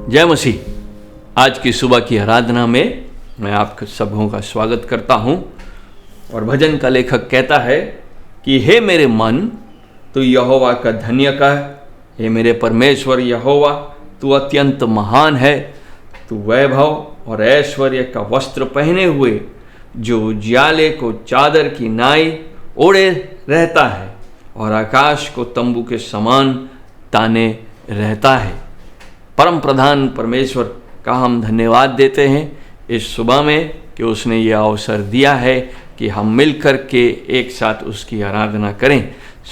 जय मसीह। आज की सुबह की आराधना में मैं आप सबों का स्वागत करता हूं। और भजन का लेखक कहता है कि हे मेरे मन, तू यहोवा का धन्य कह। हे मेरे परमेश्वर यहोवा, तू अत्यंत महान है। तू वैभव और ऐश्वर्य का वस्त्र पहने हुए जो उजियाले को चादर की नाई ओढ़े रहता है और आकाश को तंबू के समान ताने रहता है। परम प्रधान परमेश्वर का हम धन्यवाद देते हैं इस सुबह में कि उसने ये अवसर दिया है कि हम मिलकर के एक साथ उसकी आराधना करें।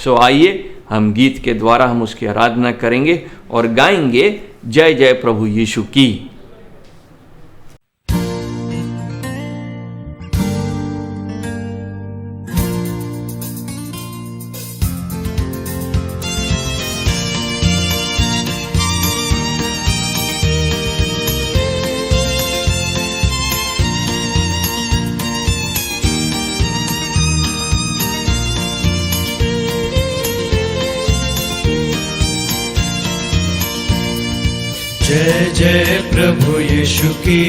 सो आइए हम गीत के द्वारा हम उसकी आराधना करेंगे और गाएंगे जय जय प्रभु यीशु की। जय जय प्रभु यीशु की,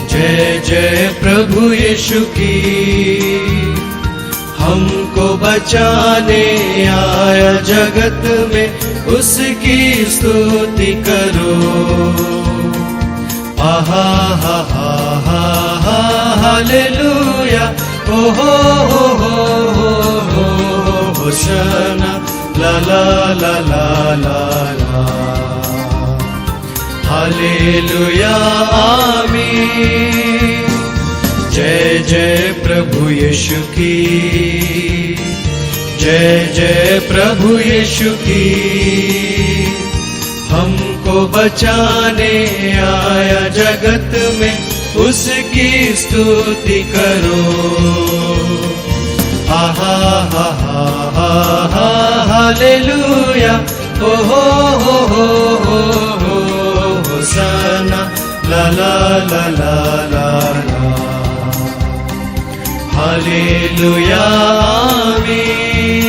जय जय प्रभु यीशु की। हमको बचाने आया जगत में, उसकी स्तुति करो। आहा हा हा हा हा हालेलुया, ओ हो होशाना, ला ला ला ला ला ला। हालेलुया आमीन। जय जय प्रभु यीशु की, जय जय प्रभु यीशु की। हमको बचाने आया जगत में, उसकी स्तुति करो। आहा हा हा हा हा हालेलुया, ओ हो होशाना, ला ला ला ला ला ला। हालेलुया आमीन।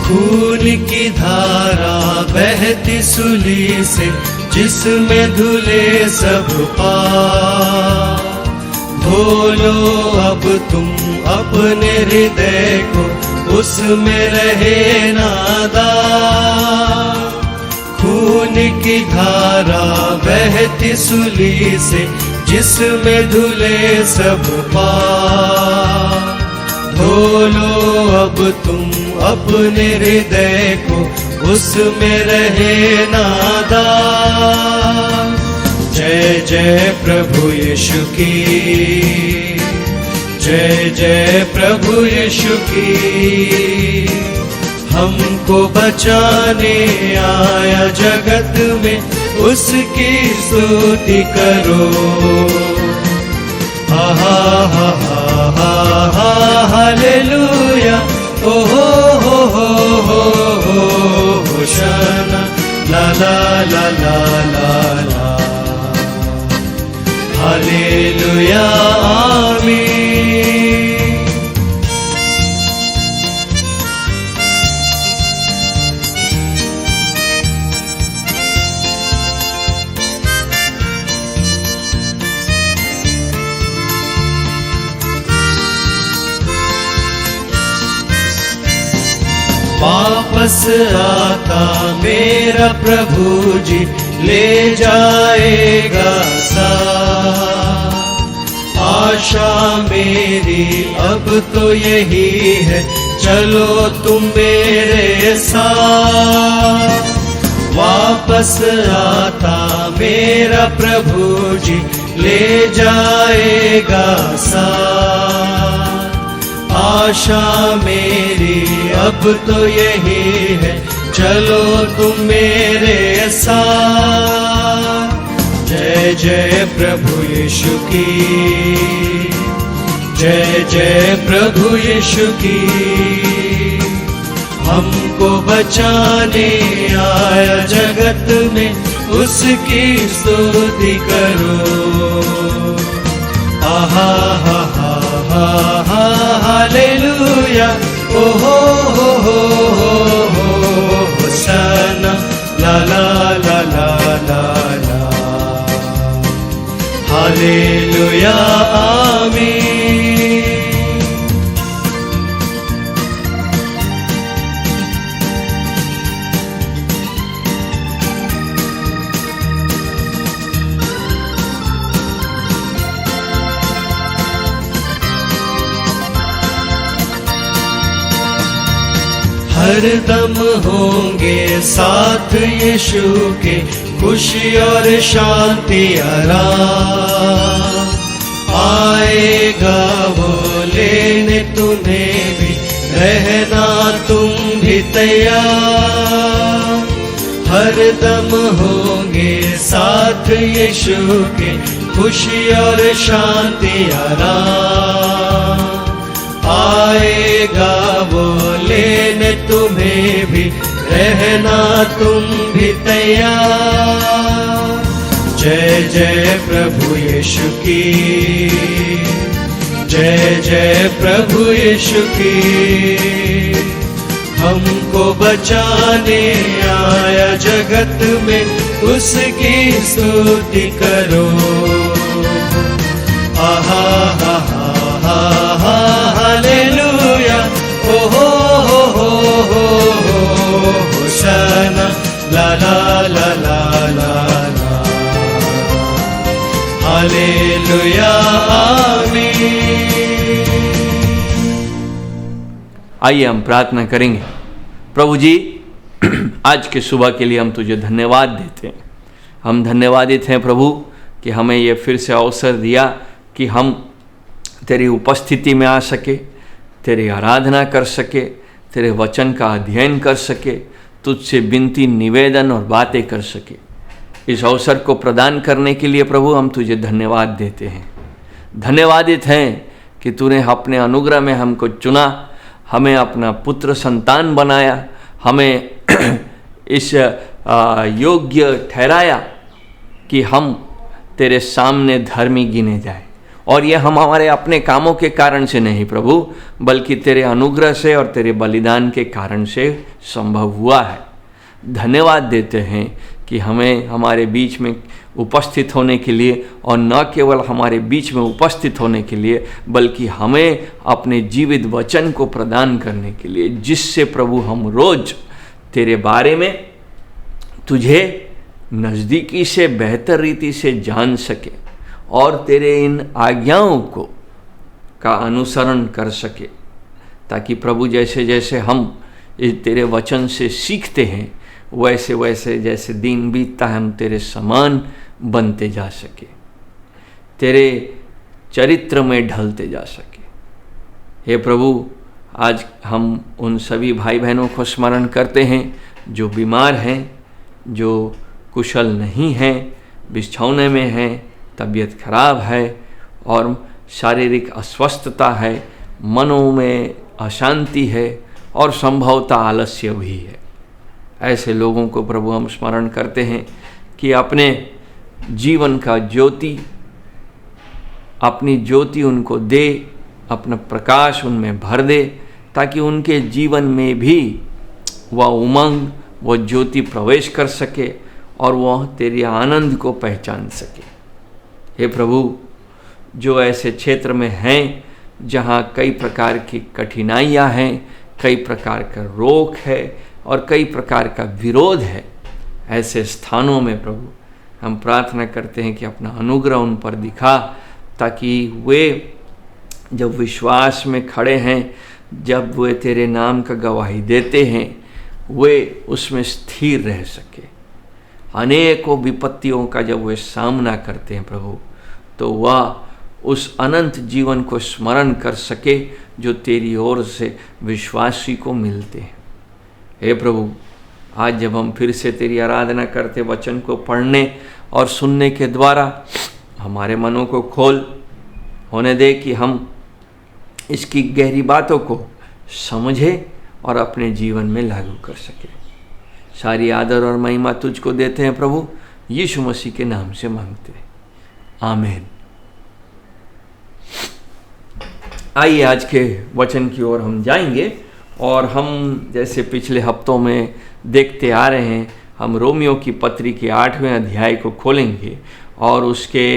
खून की धारा बहती सूली से, जिसमें धुले सब पाप। धो लो अब तुम अपने हृदय को, उसमें रहे नादाग। खून की धारा बहती सूली से, जिसमें धुले सब पाप। धो लो अब तुम अपने हृदय को, उसमें रहे नादाग। जय जय प्रभु यीशु की, जय जय प्रभु यीशु की। हमको बचाने आया जगत में, उसकी स्तुति करो। आहा हा हा हा हा हालेलुया, ओ हो होशाना, ला ला ला ला ला ला। हालेलुया आमीन। वापस आता मेरा प्रभु जी, ले जाएगा साथ। आशा मेरी अब तो यही है चलो तुम मेरे साथ। वापस आता मेरा प्रभु जी ले जाएगा साथ। आशा मेरी अब तो यही है, चलो तुम मेरे साथ। जय जय प्रभु यीशु की, जय जय प्रभु यीशु की। हमको बचाने आया जगत में, उसकी स्तुति करो। आहा हा हा हा हा हालेलुया, ओ हो होशाना, ला ला ला ला ला ला, हालेलुया आमीन। हर दम होंगे साथ यीशु के, खुशी और शांति आराम। आएगा वो लेने तुम्हें भी, रहना तुम भी तैयार। हर दम होंगे साथ यीशु के, खुशी और शांति आराम। आएगा वो लेने तुम्हें भी, रहना तुम भी तैयार। जय जय प्रभु यीशु की, जय जय प्रभु यीशु की। हमको बचाने आया जगत में, उसकी स्तुति करो। आहा हा हा हा हालेलुया, ओ हो होशाना, ला ला ला ला ला ला, हालेलुया आमीन। आइए हम प्रार्थना करेंगे। प्रभु जी, आज के सुबह के लिए हम तुझे धन्यवाद देते हैं। हम धन्यवादित हैं प्रभु कि हमें ये फिर से अवसर दिया कि हम तेरी उपस्थिति में आ सके, तेरी आराधना कर सके, तेरे वचन का अध्ययन कर सके, तुझसे विनती निवेदन और बातें कर सके। इस अवसर को प्रदान करने के लिए प्रभु हम तुझे धन्यवाद देते हैं। धन्यवादित हैं कि तूने अपने अनुग्रह में हमको चुना, हमें अपना पुत्र संतान बनाया, हमें इस योग्य ठहराया कि हम तेरे सामने धर्मी गिने जाए। और यह हम हमारे अपने कामों के कारण से नहीं प्रभु, बल्कि तेरे अनुग्रह से और तेरे बलिदान के कारण से संभव हुआ है। धन्यवाद देते हैं कि हमें हमारे बीच में उपस्थित होने के लिए, और न केवल हमारे बीच में उपस्थित होने के लिए, बल्कि हमें अपने जीवित वचन को प्रदान करने के लिए, जिससे प्रभु हम रोज तेरे बारे में, तुझे नज़दीकी से बेहतर रीति से जान सके और तेरे इन आज्ञाओं को का अनुसरण कर सके, ताकि प्रभु जैसे जैसे हम तेरे वचन से सीखते हैं, वैसे वैसे जैसे दिन बीतता है हम तेरे समान बनते जा सके, तेरे चरित्र में ढलते जा सके। हे प्रभु, आज हम उन सभी भाई बहनों को स्मरण करते हैं जो बीमार हैं, जो कुशल नहीं हैं, बिछौने में हैं, तबीयत खराब है और शारीरिक अस्वस्थता है, मनों में अशांति है और संभवतः आलस्य भी है। ऐसे लोगों को प्रभु हम स्मरण करते हैं कि अपने जीवन का ज्योति, अपनी ज्योति उनको दे, अपना प्रकाश उनमें भर दे, ताकि उनके जीवन में भी वह उमंग, वह ज्योति प्रवेश कर सके और वह तेरे आनंद को पहचान सके। हे प्रभु, जो ऐसे क्षेत्र में हैं जहाँ कई प्रकार की कठिनाइयाँ हैं, कई प्रकार का रोग है और कई प्रकार का विरोध है, ऐसे स्थानों में प्रभु हम प्रार्थना करते हैं कि अपना अनुग्रह उन पर दिखा, ताकि वे जब विश्वास में खड़े हैं, जब वे तेरे नाम का गवाही देते हैं वे उसमें स्थिर रह सके। अनेकों विपत्तियों का जब वे सामना करते हैं प्रभु, तो वह उस अनंत जीवन को स्मरण कर सके जो तेरी ओर से विश्वासी को मिलते हैं। हे प्रभु, आज जब हम फिर से तेरी आराधना करते, वचन को पढ़ने और सुनने के द्वारा हमारे मनों को खोल होने दे कि हम इसकी गहरी बातों को समझें और अपने जीवन में लागू कर सकें। सारी आदर और महिमा तुझको देते हैं प्रभु, यीशु मसीह के नाम से मांगते हैं, आमीन। आइए आज के वचन की ओर हम जाएंगे और हम जैसे पिछले हफ्तों में देखते आ रहे हैं, हम रोमियो की पत्री के 8वें अध्याय को खोलेंगे और उसके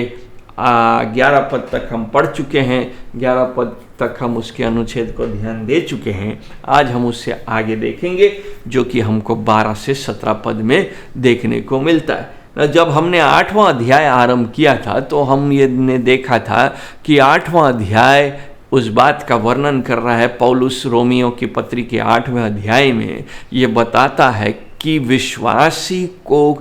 11 पद तक हम पढ़ चुके हैं। 11 पद तक हम उसके अनुच्छेद को ध्यान दे चुके हैं। आज हम उससे आगे देखेंगे जो कि हमको 12 से 17 पद में देखने को मिलता है। जब हमने 8वां अध्याय आरंभ किया था तो हम ये ने देखा था कि 8वां अध्याय उस बात का वर्णन कर रहा है। पौलुस रोमियो की पत्री के 8वें अध्याय में ये बताता है कि विश्वासी को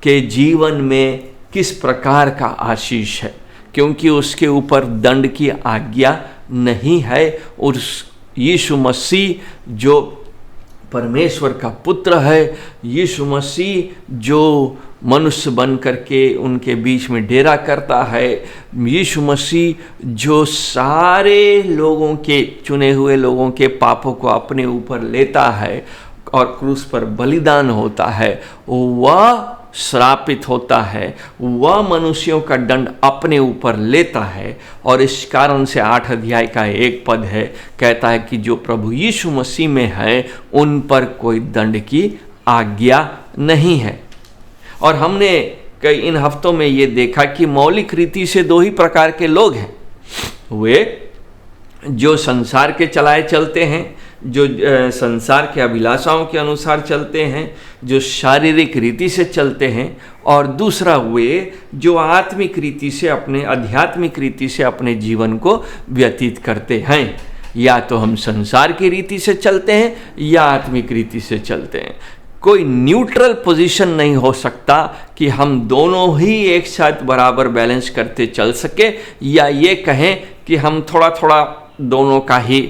के जीवन में किस प्रकार का आशीष है, क्योंकि उसके ऊपर दंड की आज्ञा नहीं है। और यीशु मसीह जो परमेश्वर का पुत्र है, यीशु मसीह जो मनुष्य बन करके उनके बीच में डेरा करता है, यीशु मसीह जो सारे लोगों के, चुने हुए लोगों के पापों को अपने ऊपर लेता है और क्रूस पर बलिदान होता है, वह श्रापित होता है, वह मनुष्यों का दंड अपने ऊपर लेता है। और इस कारण से 8 अध्याय का 1 पद है, कहता है कि जो प्रभु यीशु मसीह में है उन पर कोई दंड की आज्ञा नहीं है। और हमने कई इन हफ्तों में ये देखा कि मौलिक रीति से 2 ही प्रकार के लोग हैं। वे जो संसार के चलाए चलते हैं, जो संसार के अभिलाषाओं के अनुसार चलते हैं, जो शारीरिक रीति से चलते हैं, और दूसरा वे जो आत्मिक रीति से आध्यात्मिक रीति से अपने जीवन को व्यतीत करते हैं। या तो हम संसार की रीति से चलते हैं या आत्मिक रीति से चलते हैं। कोई न्यूट्रल पोजीशन नहीं हो सकता कि हम दोनों ही एक साथ बराबर बैलेंस करते चल सके, या ये कहें कि हम थोड़ा थोड़ा दोनों का ही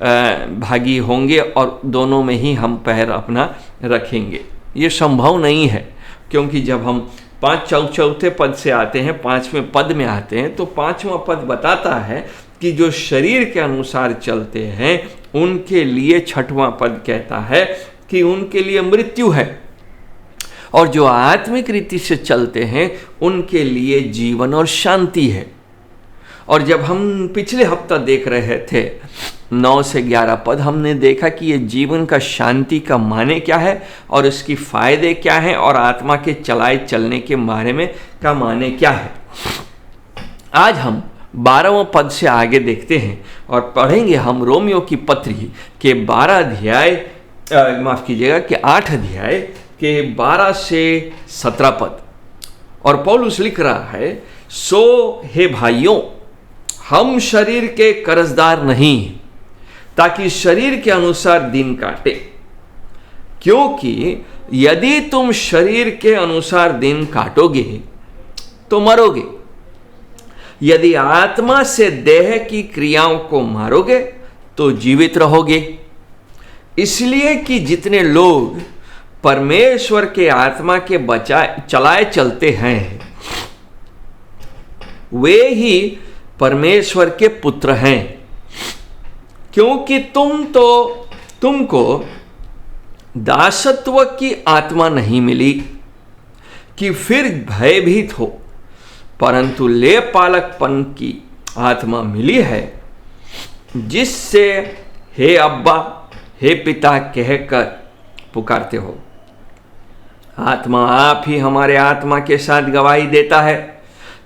भागी होंगे और दोनों में ही हम पैर अपना रखेंगे। ये संभव नहीं है, क्योंकि जब हम चौथे पद से आते हैं, 5वें पद में आते हैं, तो 5वां पद बताता है कि जो शरीर के अनुसार चलते हैं उनके लिए, 6वां पद कहता है कि उनके लिए मृत्यु है, और जो आत्मिक रीति से चलते हैं उनके लिए जीवन और शांति है। और जब हम पिछले हफ्ता देख रहे थे 9 से 11 पद, हमने देखा कि ये जीवन का, शांति का माने क्या है और इसकी फायदे क्या हैं, और आत्मा के चलाए चलने के बारे में का माने क्या है। आज हम 12वें पद से आगे देखते हैं और पढ़ेंगे हम रोमियो की पत्री के 12 अध्याय, माफ कीजिएगा कि 8 अध्याय के 12 से 17 पद। और पौलुस लिख रहा है, सो हे भाइयों, हम शरीर के कर्जदार नहीं, ताकि शरीर के अनुसार दिन काटे, क्योंकि यदि तुम शरीर के अनुसार दिन काटोगे तो मरोगे। यदि आत्मा से देह की क्रियाओं को मारोगे तो जीवित रहोगे। इसलिए कि जितने लोग परमेश्वर के आत्मा के चलाए चलते हैं वे ही परमेश्वर के पुत्र हैं। क्योंकि तुमको दासत्व की आत्मा नहीं मिली कि फिर भयभीत हो, परंतु ले पालकपन की आत्मा मिली है, जिससे हे अब्बा, हे पिता कहकर पुकारते हो। आत्मा आप ही हमारे आत्मा के साथ गवाही देता है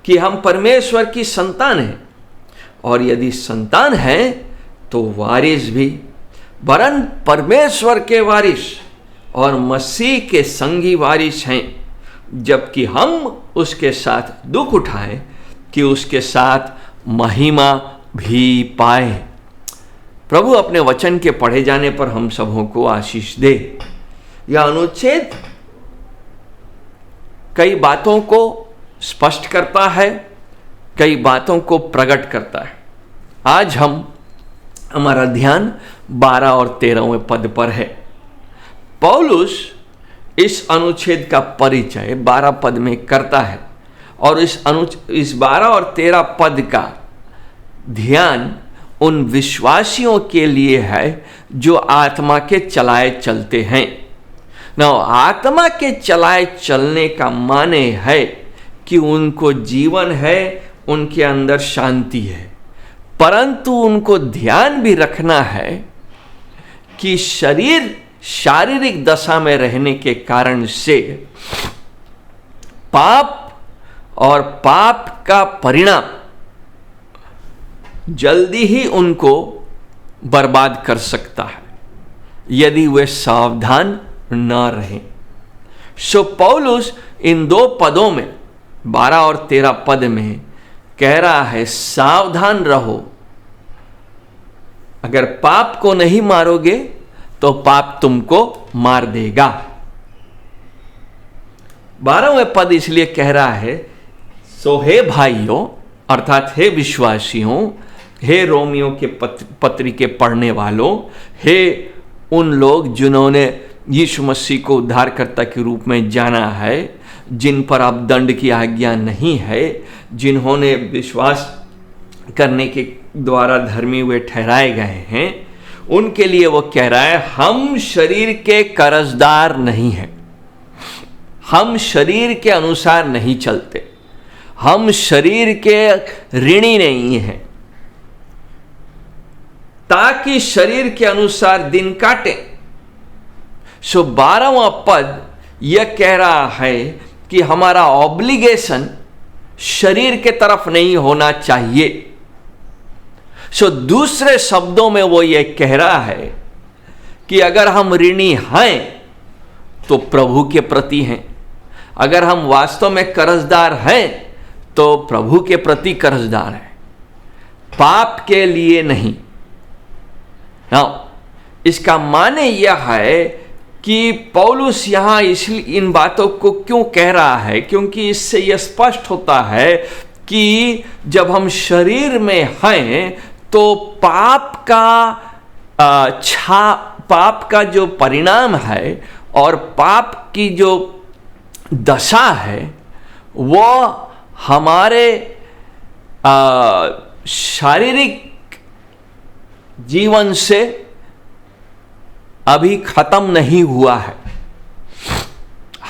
कि हम परमेश्वर की संतान हैं, और यदि संतान है तो वारिस भी, वरन परमेश्वर के वारिस और मसीह के संगी वारिस हैं, जबकि हम उसके साथ दुख उठाएं कि उसके साथ महिमा भी पाए। प्रभु अपने वचन के पढ़े जाने पर हम सबों को आशीष दे। यह अनुच्छेद कई बातों को स्पष्ट करता है, कई बातों को प्रकट करता है। आज हमारा ध्यान 12 और 13वें पद पर है। पौलुस इस अनुच्छेद का परिचय 12 पद में करता है और इस 12 और 13 पद का ध्यान उन विश्वासियों के लिए है जो आत्मा के चलाए चलते हैं। ना आत्मा के चलाए चलने का माने है कि उनको जीवन है, उनके अंदर शांति है, परंतु उनको ध्यान भी रखना है कि शारीरिक दशा में रहने के कारण से पाप और पाप का परिणाम जल्दी ही उनको बर्बाद कर सकता है यदि वे सावधान न रहें। सो पौलुस इन 2 पदों में 12 और 13 पद में कह रहा है सावधान रहो। अगर पाप को नहीं मारोगे तो पाप तुमको मार देगा। 12वें पद इसलिए कह रहा है, सो हे भाइयों अर्थात हे विश्वासियों, हे रोमियो के पत्री के पढ़ने वालों, हे उन लोग जिन्होंने यीशु मसीह को उद्धारकर्ता के रूप में जाना है, जिन पर अब दंड की आज्ञा नहीं है, जिन्होंने विश्वास करने के द्वारा धर्मी हुए ठहराए गए हैं, उनके लिए वो कह रहा है हम शरीर के कर्जदार नहीं हैं, हम शरीर के अनुसार नहीं चलते, हम शरीर के ऋणी नहीं हैं ताकि शरीर के अनुसार दिन काटे। सो 12वां पद यह कह रहा है कि हमारा ऑब्लिगेशन शरीर के तरफ नहीं होना चाहिए। सो दूसरे शब्दों में वो ये कह रहा है कि अगर हम ऋणी हैं तो प्रभु के प्रति हैं, अगर हम वास्तव में कर्जदार हैं तो प्रभु के प्रति कर्जदार हैं, पाप के लिए नहीं। इसका माने यह है कि पौलुस यहां इसलिए इन बातों को क्यों कह रहा है, क्योंकि इससे यह स्पष्ट होता है कि जब हम शरीर में हैं तो पाप का जो परिणाम है और पाप की जो दशा है वो हमारे शारीरिक जीवन से अभी खत्म नहीं हुआ है।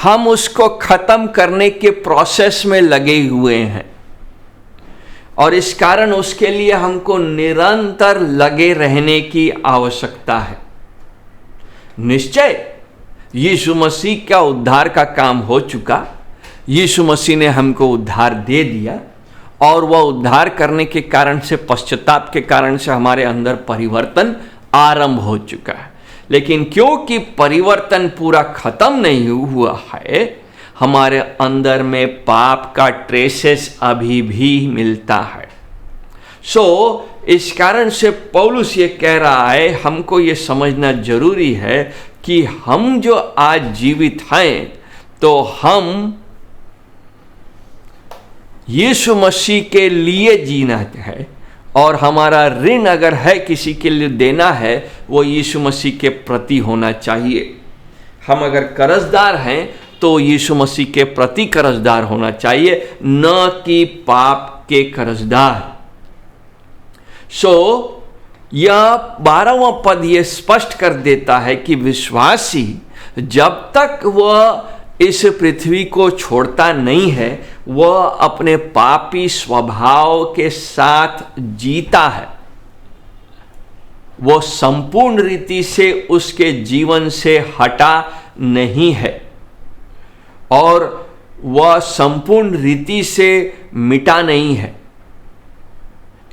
हम उसको खत्म करने के प्रोसेस में लगे हुए हैं और इस कारण उसके लिए हमको निरंतर लगे रहने की आवश्यकता है। निश्चय यीशु मसीह का उद्धार का काम हो चुका, यीशु मसीह ने हमको उद्धार दे दिया और वह उद्धार करने के कारण से, पश्चाताप के कारण से हमारे अंदर परिवर्तन आरंभ हो चुका है। लेकिन क्योंकि परिवर्तन पूरा खत्म नहीं हुआ है, हमारे अंदर में पाप का ट्रेसेस अभी भी मिलता है। सो इस कारण से पौलुस ये कह रहा है हमको ये समझना जरूरी है कि हम जो आज जीवित हैं तो हम यीशु मसीह के लिए जीना है और हमारा ऋण अगर है किसी के लिए देना है वो यीशु मसीह के प्रति होना चाहिए। हम अगर कर्जदार हैं तो यीशु मसीह के प्रति कर्जदार होना चाहिए, न कि पाप के कर्जदार। सो यह 12वां पद यह स्पष्ट कर देता है कि विश्वासी जब तक वह इस पृथ्वी को छोड़ता नहीं है वह अपने पापी स्वभाव के साथ जीता है, वह संपूर्ण रीति से उसके जीवन से हटा नहीं है और वह संपूर्ण रीति से मिटा नहीं है।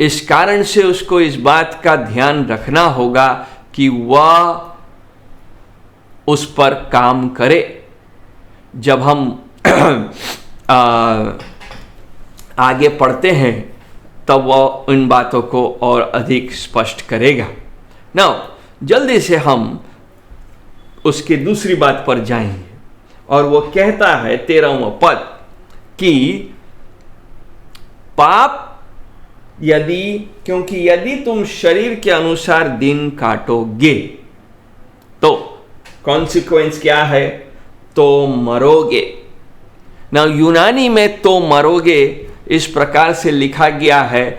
इस कारण से उसको इस बात का ध्यान रखना होगा कि वह उस पर काम करे। जब हम आगे पढ़ते हैं तब वह इन बातों को और अधिक स्पष्ट करेगा। नाउ जल्दी से हम उसके दूसरी बात पर जाएंगे, और वो कहता है 13वां पद कि पाप क्योंकि यदि तुम शरीर के अनुसार दिन काटोगे तो कॉन्सिक्वेंस क्या है? तो मरोगे। ना यूनानी में तो मरोगे इस प्रकार से लिखा गया है,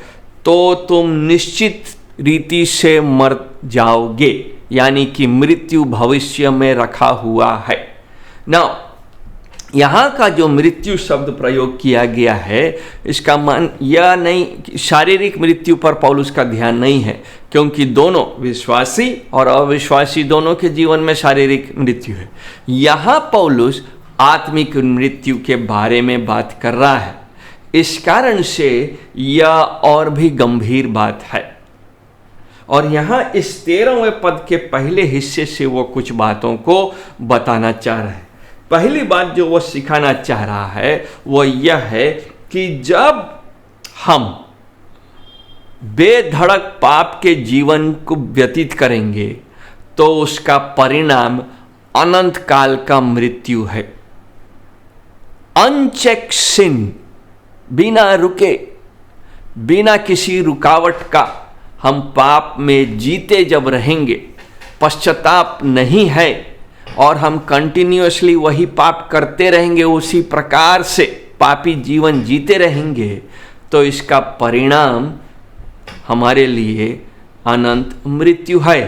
तो तुम निश्चित रीति से मर जाओगे, यानी कि मृत्यु भविष्य में रखा हुआ है। ना यहाँ का जो मृत्यु शब्द प्रयोग किया गया है, इसका मान यह नहीं, शारीरिक मृत्यु पर पौलुस का ध्यान नहीं है, क्योंकि दोनों विश्वासी और अविश्वासी दोनों के जीवन में शारीरिक मृत्यु है। यहाँ पौलुस आत्मिक मृत्यु के बारे में बात कर रहा है। इस कारण से यह और भी गंभीर बात है। और यहाँ इस 13वें पद के पहले हिस्से से वो कुछ बातों को बताना चाह रहा है। पहली बात जो वो सिखाना चाह रहा है वो यह है कि जब हम बेधड़क पाप के जीवन को व्यतीत करेंगे तो उसका परिणाम अनंत काल का मृत्यु है। अनचेक सिन, बिना रुके, बिना किसी रुकावट का हम पाप में जीते जब रहेंगे, पश्चाताप नहीं है और हम कंटिन्यूअसली वही पाप करते रहेंगे, उसी प्रकार से पापी जीवन जीते रहेंगे, तो इसका परिणाम हमारे लिए अनंत मृत्यु है।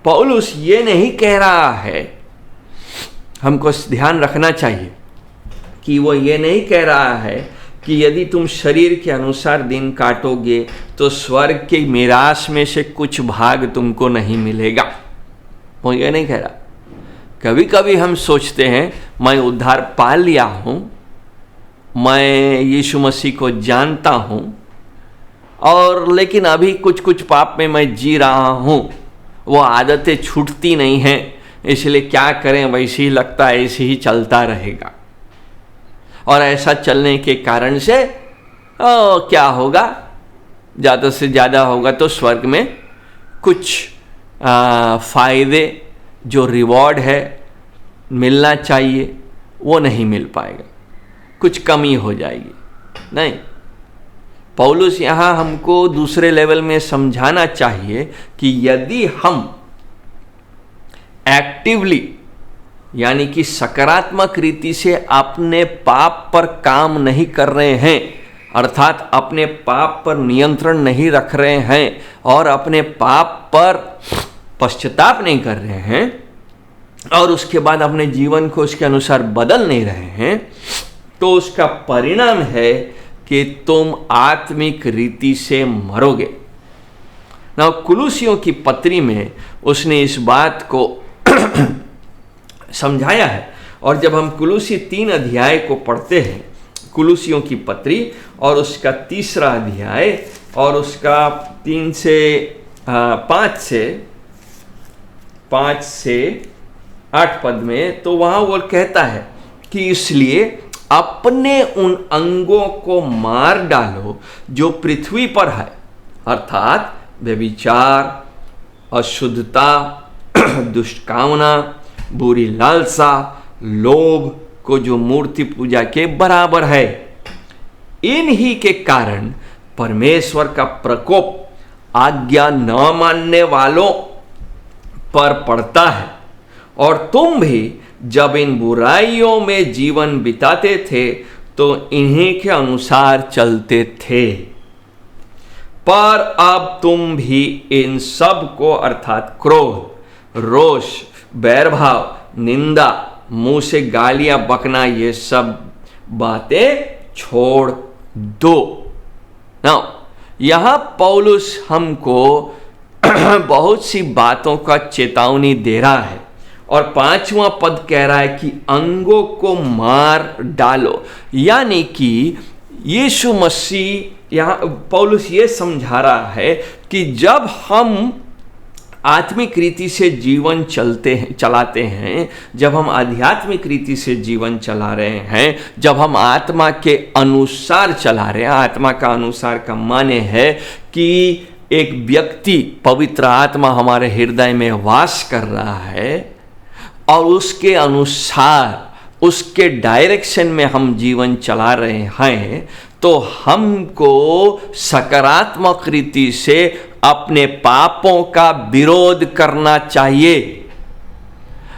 पौलुस ये नहीं कह रहा है, हमको ध्यान रखना चाहिए कि वो ये नहीं कह रहा है कि यदि तुम शरीर के अनुसार दिन काटोगे तो स्वर्ग के मीरास में से कुछ भाग तुमको नहीं मिलेगा। वो ये नहीं कह रहा। कभी कभी हम सोचते हैं मैं उद्धार पा लिया हूँ, मैं यीशु मसीह को जानता हूँ, और लेकिन अभी कुछ कुछ पाप में मैं जी रहा हूँ, वो आदतें छूटती नहीं हैं, इसलिए क्या करें, वैसे ही लगता है ऐसे ही चलता रहेगा। और ऐसा चलने के कारण से क्या होगा, ज़्यादा से ज़्यादा होगा तो स्वर्ग में कुछ फायदे जो रिवॉर्ड है मिलना चाहिए वो नहीं मिल पाएगा, कुछ कमी हो जाएगी। नहीं, पौलुस यहाँ हमको दूसरे लेवल में समझाना चाहिए कि यदि हम एक्टिवली यानी कि सकारात्मक रीति से अपने पाप पर काम नहीं कर रहे हैं, अर्थात अपने पाप पर नियंत्रण नहीं रख रहे हैं और अपने पाप पर पश्चाताप नहीं कर रहे हैं और उसके बाद अपने जीवन को उसके अनुसार बदल नहीं रहे हैं, तो उसका परिणाम है कि तुम आत्मिक रीति से मरोगे। ना कुलुसियों की पत्री में उसने इस बात को समझाया है। और जब हम कुलुसी 3 अध्याय को पढ़ते हैं, कुलुसियों की पत्री और उसका 3रा अध्याय और उसका 5 से 8 पद में, तो वहाँ वो कहता है कि इसलिए अपने उन अंगों को मार डालो जो पृथ्वी पर है, अर्थात व्यभिचार, अशुद्धता, दुष्ट कामना, बुरी लालसा, लोभ को जो मूर्ति पूजा के बराबर है। इन्हीं के कारण परमेश्वर का प्रकोप आज्ञा न मानने वालों पर पड़ता है। और तुम भी जब इन बुराइयों में जीवन बिताते थे तो इन्हीं के अनुसार चलते थे, पर अब तुम भी इन सब को अर्थात क्रोध, रोष, बैरभाव, निंदा, मुंह से गालियां बकना, ये सब बातें छोड़ दो। ना यहां पौलुस हमको बहुत सी बातों का चेतावनी दे रहा है और 5वां पद कह रहा है कि अंगों को मार डालो, यानी कि यीशु मसीह, यहाँ पौलुस ये समझा रहा है कि जब हम आत्मिक रीति से जीवन चलाते हैं, जब हम आध्यात्मिक रीति से जीवन चला रहे हैं, जब हम आत्मा के अनुसार चला रहे हैं, आत्मा का अनुसार का माने है कि एक व्यक्ति पवित्र आत्मा हमारे हृदय में वास कर रहा है और उसके अनुसार उसके डायरेक्शन में हम जीवन चला रहे हैं, तो हमको सकारात्मक रीति से अपने पापों का विरोध करना चाहिए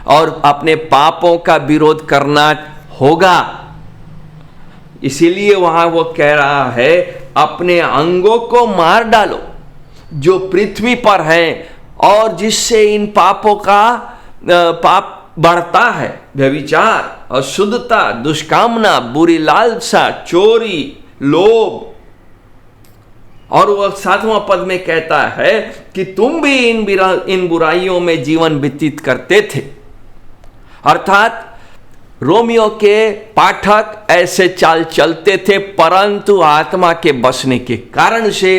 और अपने पापों का विरोध करना होगा। इसीलिए वहां वो कह रहा है, अपने अंगों को मार डालो जो पृथ्वी पर है और जिससे इन पापों का पाप बढ़ता है, व्यभिचार, अशुद्धता, दुष्कामना, बुरी लालसा, चोरी, लोभ। और वह 7वां पद में कहता है कि तुम भी इन बुराइयों में जीवन व्यतीत करते थे। अर्थात रोमियो के पाठक ऐसे चाल चलते थे, परंतु आत्मा के बसने के कारण से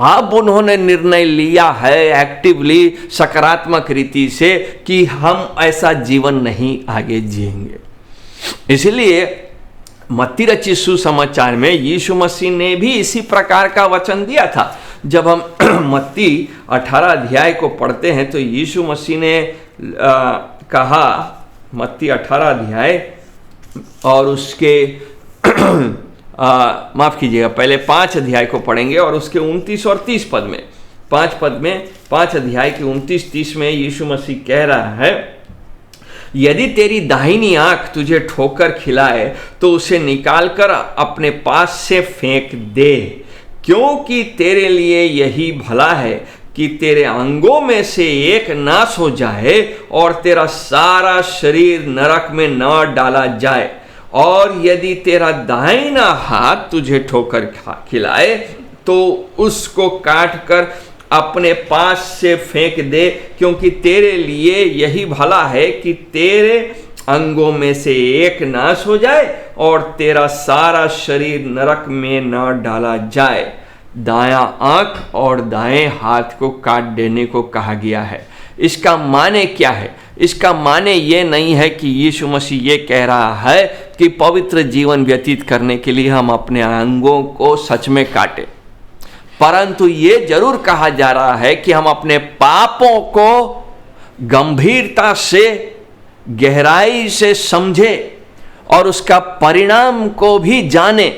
अब उन्होंने निर्णय लिया है एक्टिवली, सकारात्मक रीति से, कि हम ऐसा जीवन नहीं आगे जिएंगे। इसलिए मत्ती रचित सुसमाचार में यीशु मसीह ने भी इसी प्रकार का वचन दिया था। जब हम मत्ती 18 अध्याय को पढ़ते हैं तो यीशु मसीह ने कहा, मत्ती 18 अध्याय और उसके माफ कीजिएगा, पहले 5 अध्याय को पढ़ेंगे और उसके 29 और 30 पद में, 5 अध्याय के 29-30 में यीशु मसीह कह रहा है, यदि तेरी दाहिनी आंख तुझे ठोकर खिलाए तो उसे निकालकर अपने पास से फेंक दे, क्योंकि तेरे लिए यही भला है कि तेरे अंगों में से एक नाश हो जाए और तेरा सारा शरीर नरक में न डाला जाए। और यदि तेरा दाहिना हाथ तुझे ठोकर खिलाए तो उसको काट कर अपने पास से फेंक दे, क्योंकि तेरे लिए यही भला है कि तेरे अंगों में से एक नाश हो जाए और तेरा सारा शरीर नरक में न डाला जाए। दायां आंख और दाएं हाथ को काट देने को कहा गया है। इसका माने क्या है? इसका माने ये नहीं है कि यीशु मसीह ये कह रहा है कि पवित्र जीवन व्यतीत करने के लिए हम अपने अंगों को सच में काटें, परंतु ये जरूर कहा जा रहा है कि हम अपने पापों को गंभीरता से, गहराई से समझें और उसका परिणाम को भी जाने,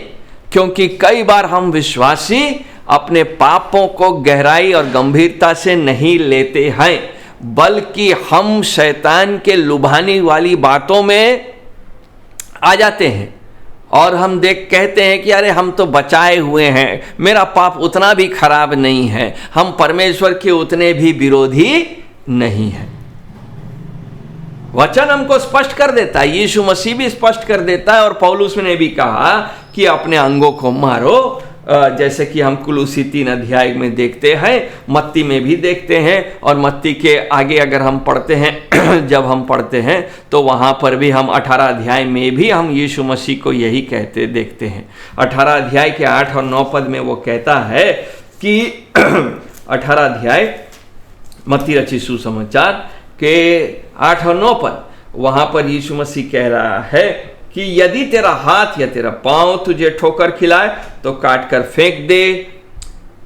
क्योंकि कई बार हम विश्वासी अपने पापों को गहराई और गंभीरता से नहीं लेते हैं, बल्कि हम शैतान के लुभाने वाली बातों में आ जाते हैं और हम कहते हैं कि अरे हम तो बचाए हुए हैं, मेरा पाप उतना भी खराब नहीं है, हम परमेश्वर के उतने भी विरोधी नहीं हैं। वचन हमको स्पष्ट कर देता है, यीशु मसीह भी स्पष्ट कर देता है और पौलुस ने भी कहा कि अपने अंगों को मारो, जैसे कि हम कुलुसी 3 अध्याय में देखते हैं, मत्ती में भी देखते हैं और मत्ती के आगे अगर हम पढ़ते हैं जब हम पढ़ते हैं तो वहाँ पर भी हम 18 अध्याय में भी हम यीशु मसीह को यही कहते देखते हैं। 18 अध्याय के 8 और 9 पद में वो कहता है कि 18 अध्याय मत्ती रचित सुसमाचार के 8 और 9 पद, वहाँ पर यीशु मसीह कह रहा है कि यदि तेरा हाथ या तेरा पांव तुझे ठोकर खिलाए तो काट कर फेंक दे।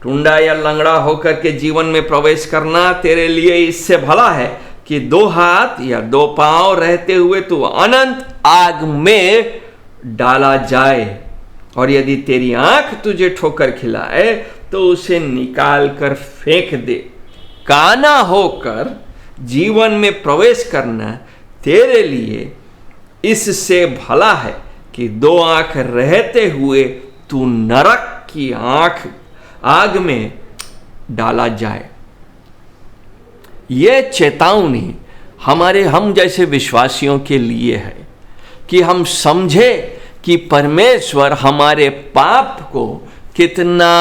टुंडा या लंगड़ा होकर के जीवन में प्रवेश करना तेरे लिए इससे भला है कि 2 हाथ या 2 पांव रहते हुए तू अनंत आग में डाला जाए। और यदि तेरी आंख तुझे ठोकर खिलाए तो उसे निकाल कर फेंक दे। काना होकर जीवन में प्रवेश करना तेरे लिए इससे भला है कि 2 आंख रहते हुए तू नरक की आग में डाला जाए। यह चेतावनी हम जैसे विश्वासियों के लिए है कि हम समझे कि परमेश्वर हमारे पाप को कितना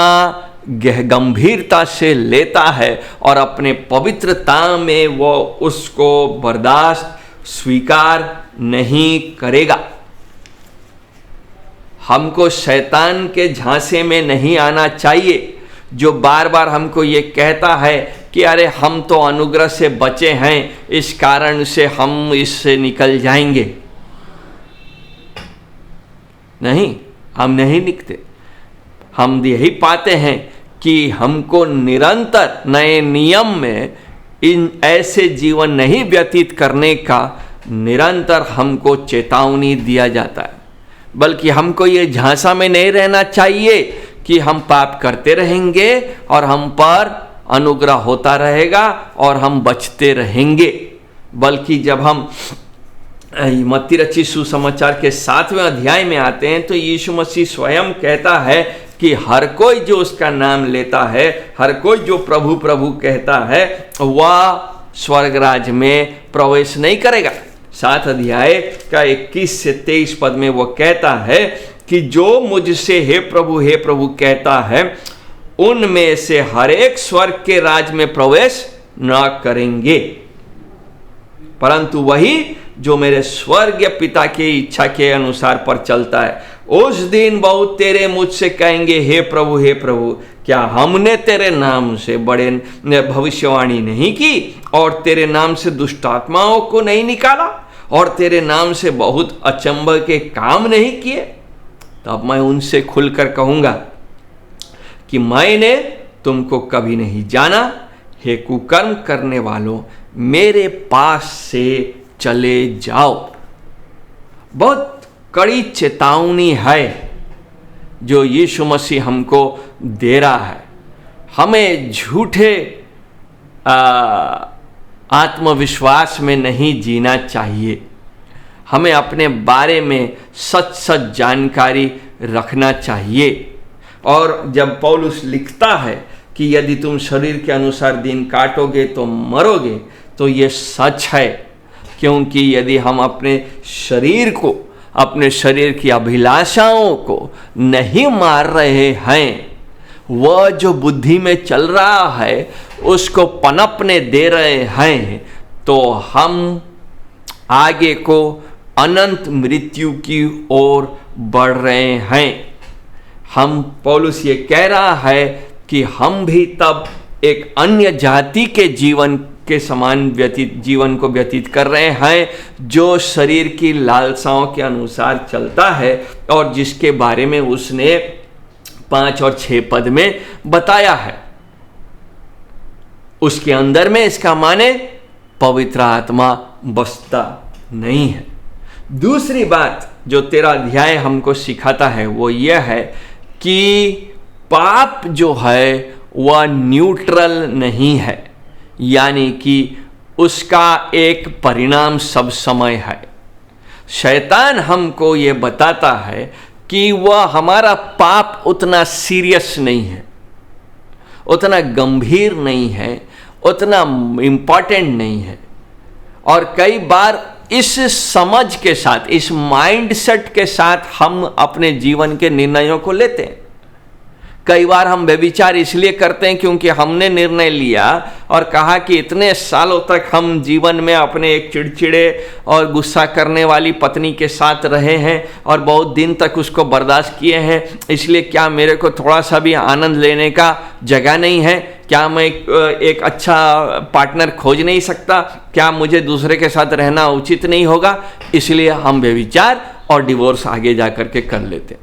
गंभीरता से लेता है और अपने पवित्रता में वो उसको बर्दाश्त स्वीकार नहीं करेगा। हमको शैतान के झांसे में नहीं आना चाहिए जो बार बार हमको ये कहता है कि अरे हम तो अनुग्रह से बचे हैं, इस कारण से हम इससे निकल जाएंगे। नहीं, हम नहीं निकलते। हम यही पाते हैं कि हमको निरंतर नए नियम में इन ऐसे जीवन नहीं व्यतीत करने का निरंतर हमको चेतावनी दिया जाता है, बल्कि हमको ये झांसा में नहीं रहना चाहिए कि हम पाप करते रहेंगे और हम पर अनुग्रह होता रहेगा और हम बचते रहेंगे। बल्कि जब हम मत्ती रचित सुसमाचार के 7वें अध्याय में आते हैं तो यीशु मसीह स्वयं कहता है कि हर कोई जो उसका नाम लेता है, हर कोई जो प्रभु प्रभु कहता है, वह स्वर्ग राज्य में प्रवेश नहीं करेगा। 7 अध्याय का 21 से 23 पद में वो कहता है कि जो मुझसे हे प्रभु कहता है, उनमें से हर एक स्वर्ग के राज में प्रवेश न करेंगे, परंतु वही जो मेरे स्वर्गीय पिता की इच्छा के अनुसार पर चलता है। उस दिन बहुत तेरे मुझसे कहेंगे, हे प्रभु, क्या हमने तेरे नाम से बड़े भविष्यवाणी नहीं की और तेरे नाम से दुष्ट आत्माओं को नहीं निकाला और तेरे नाम से बहुत अचंभा के काम नहीं किए? तब मैं उनसे खुलकर कहूंगा कि मैंने तुमको कभी नहीं जाना, हे कुकर्म करने वालों, मेरे पास से चले जाओ। बहुत कड़ी चेतावनी है जो यीशु मसीह हमको दे रहा है। हमें झूठे आत्मविश्वास में नहीं जीना चाहिए। हमें अपने बारे में सच जानकारी रखना चाहिए। और जब पौलुस लिखता है कि यदि तुम शरीर के अनुसार दिन काटोगे तो मरोगे, तो ये सच है, क्योंकि यदि हम अपने शरीर को, अपने शरीर की अभिलाषाओं को नहीं मार रहे हैं, वह जो बुद्धि में चल रहा है उसको पनपने दे रहे हैं, तो हम आगे को अनंत मृत्यु की ओर बढ़ रहे हैं। हम पौलुस ये कह रहा है कि हम भी तब एक अन्य जाति के जीवन के समान जीवन को व्यतीत कर रहे हैं, जो शरीर की लालसाओं के अनुसार चलता है और जिसके बारे में उसने 5 और 6 पद में बताया है। उसके अंदर में इसका माने पवित्र आत्मा बसता नहीं है। दूसरी बात जो 13 अध्याय हमको सिखाता है वो यह है कि पाप जो है वह न्यूट्रल नहीं है, यानी कि उसका एक परिणाम सब समय है। शैतान हमको ये बताता है कि वह हमारा पाप उतना सीरियस नहीं है, उतना गंभीर नहीं है, उतना इम्पॉर्टेंट नहीं है। और कई बार इस समझ के साथ, इस माइंडसेट के साथ हम अपने जीवन के निर्णयों को लेते हैं। कई बार हम व्यभिचार इसलिए करते हैं क्योंकि हमने निर्णय लिया और कहा कि इतने सालों तक हम जीवन में अपने एक चिड़चिड़े और गुस्सा करने वाली पत्नी के साथ रहे हैं और बहुत दिन तक उसको बर्दाश्त किए हैं, इसलिए क्या मेरे को थोड़ा सा भी आनंद लेने का जगह नहीं है? क्या मैं एक अच्छा पार्टनर खोज नहीं सकता? क्या मुझे दूसरे के साथ रहना उचित नहीं होगा? इसलिए हम व्यभिचार और डिवोर्स आगे जा करके कर लेते हैं।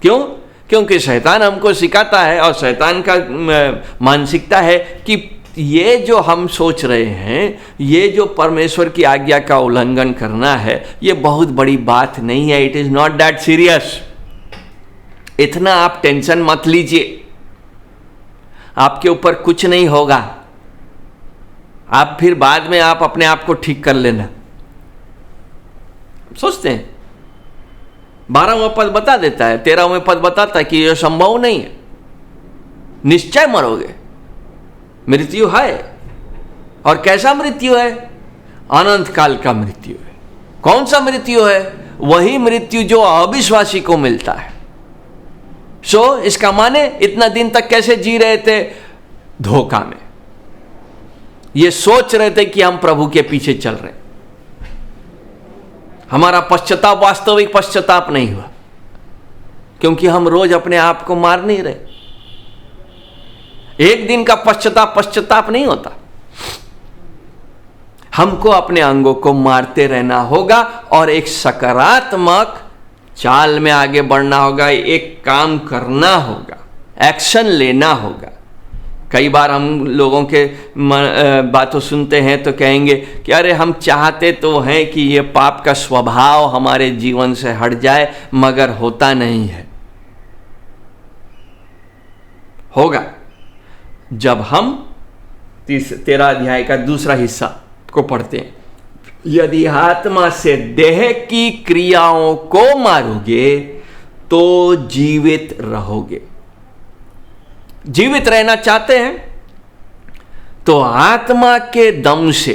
क्यों? क्योंकि शैतान हमको सिखाता है और शैतान का मानसिकता है कि ये जो हम सोच रहे हैं, ये जो परमेश्वर की आज्ञा का उल्लंघन करना है, ये बहुत बड़ी बात नहीं है। It is not that serious. इतना आप टेंशन मत लीजिए, आपके ऊपर कुछ नहीं होगा। आप फिर बाद में आप अपने आप को ठीक कर लेना। सोचते हैं 12वां पद बता देता है, 13वां पद बताता है कि यह संभव नहीं है, निश्चय मरोगे, मृत्यु है। और कैसा मृत्यु है? अनंत काल का मृत्यु है। कौन सा मृत्यु है? वही मृत्यु जो अविश्वासी को मिलता है। इसका माने इतना दिन तक कैसे जी रहे थे? धोखा में। ये सोच रहे थे कि हम प्रभु के पीछे चल रहे हैं। हमारा पश्चाताप वास्तविक पश्चाताप नहीं हुआ, क्योंकि हम रोज अपने आप को मार नहीं रहे। एक दिन का पश्चाताप नहीं होता। हमको अपने अंगों को मारते रहना होगा और एक सकारात्मक चाल में आगे बढ़ना होगा, एक काम करना होगा। एक्शन लेना होगा। कई बार हम लोगों के बातों सुनते हैं तो कहेंगे कि अरे हम चाहते तो हैं कि ये पाप का स्वभाव हमारे जीवन से हट जाए, मगर होता नहीं है। होगा जब हम 13 अध्याय का दूसरा हिस्सा को पढ़ते हैं। यदि आत्मा से देह की क्रियाओं को मारोगे तो जीवित रहोगे। जीवित रहना चाहते हैं तो आत्मा के दम से,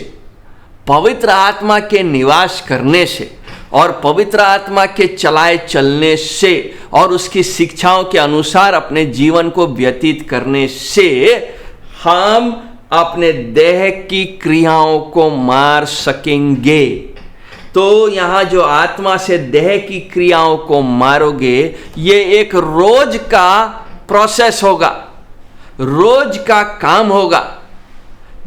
पवित्र आत्मा के निवास करने से और पवित्र आत्मा के चलाए चलने से और उसकी शिक्षाओं के अनुसार अपने जीवन को व्यतीत करने से हम अपने देह की क्रियाओं को मार सकेंगे। तो यहां जो आत्मा से देह की क्रियाओं को मारोगे, ये एक रोज का प्रोसेस होगा, रोज का काम होगा।